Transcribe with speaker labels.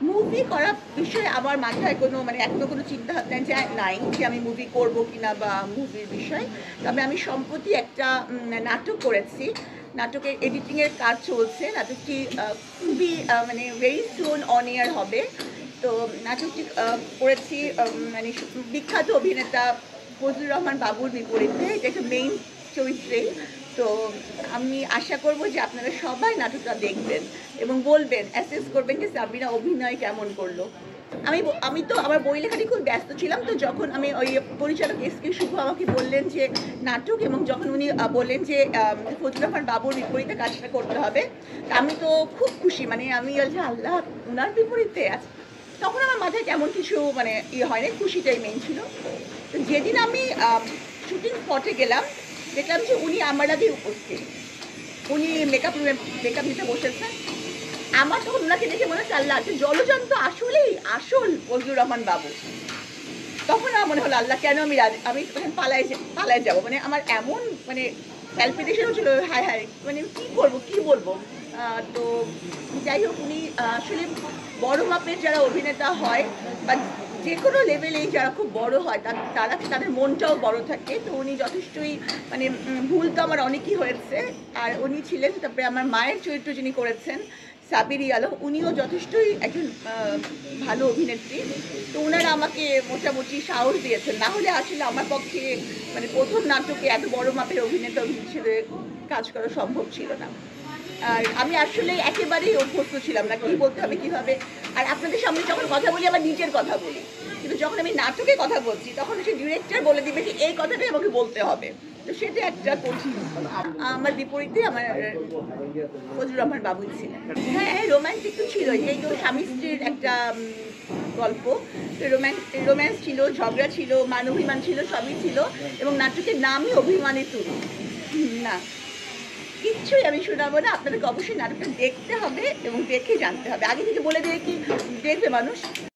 Speaker 1: Movie করার বিষয়ে আমার মাথায় কোনো এখনো কোনো চিন্তা ভাবনা নাই যে আমি মুভি করব কিনা বা মুভির বিষয়। তবে আমি সম্প্রতি একটা নাটক করেছি। নাটকের এডিটিংয়ের কাজ চলছে। নাটকটি খুবই ভেরি সুন অন এয়ার হবে। তো নাটকটি করেছি বিখ্যাত অভিনেতা ফজলুর রহমান বাবুর বিপরীতে। এটা একটা মেইন চরিত্রে। তো আমি আশা করব যে আপনারা সবাই নাটকটা দেখবেন এবং বলবেন, অ্যাসেস করবেন যে সাবিনা অভিনয় কেমন করলো। আমি আমি তো আমার বই লেখাটি খুব ব্যস্ত ছিলাম। তো যখন আমি ওই পরিচালক এস.কে শুভ আমাকে বললেন যে নাটক, এবং যখন উনি বললেন যে ফজলুর রহমান বাবুর বিপরীতে কাজটা করতে হবে, আমি তো খুব খুশি। আমি বলছি আল্লাহ, ওনার বিপরীতে আছে। তখন আমার মাথায় তেমন কিছু হয় না, খুশিটাই মেইন ছিল। তো যেদিন আমি শুটিং স্পটে গেলাম, দেখলাম যে উনি আমার আগেই উপস্থিত। উনি মেকআপ নিতে বসেছেন। আমার তখন ওনাকে দেখে মনে হচ্ছে আল্লাহ, যে জলজান তো আসলেই আসল ফজলুর রহমান বাবু। তখন আমার মনে হলো আল্লাহ, কেন আমি তখন পালায় যাবো। আমার এমন প্যালপিটেশন হচ্ছিল, হায় হায়, কি করবো কি বলবো। তো যাই হোক, উনি আসলে বড় মাপের যারা অভিনেতা হয় বা যে কোনো লেভেলেই যারা খুব বড় হয়, তাদের মনটাও বড় থাকে। তো উনি যথেষ্টই ভুল তো আমার অনেকই হয়েছে। আর উনি ছিলেন, তারপরে আমার মায়ের চরিত্র যিনি করেছেন সাবিরি আলম, উনিও যথেষ্টই একজন ভালো অভিনেত্রী। তো ওনারা আমাকে মোটামুটি সাহস দিয়েছেন। না হলে আসলে আমার পক্ষে প্রথম নাটকে এত বড় মাপের অভিনেতা হিসেবে কাজ করা সম্ভব ছিল না। আর আমি আসলে একেবারেই অভ্যস্ত ছিলাম না কি বলতে হবে কিভাবে। আর আপনাদের সামনে যখন কথা বলি, আবার নিজের কথা বলি, কিন্তু যখন আমি নাটকে কথা বলছি তখন সে ডিরেক্টর বলে দিবে যে এই কথাটাই আমাকে বলতে হবে। তো সেটা একটা কঠিন। আমার বিপরীতে আমার ফজলুর রহমান বাবু ছিলেন। হ্যাঁ, রোম্যান্টিক তো ছিলই, যেহেতু স্বামী স্ত্রীর একটা গল্প। রোম্যান্স ছিল, ঝগড়া ছিল, মানবিমান ছিল, সবই ছিল। এবং নাটকের নামই অভিমানী তুমি। না, কিচ্ছুই আমি শোনাবো না। আপনাদেরকে অবশ্যই নাটকটা দেখতে হবে এবং দেখে জানতে হবে। আগে থেকে বলে দিয়ে কি দেখবে মানুষ?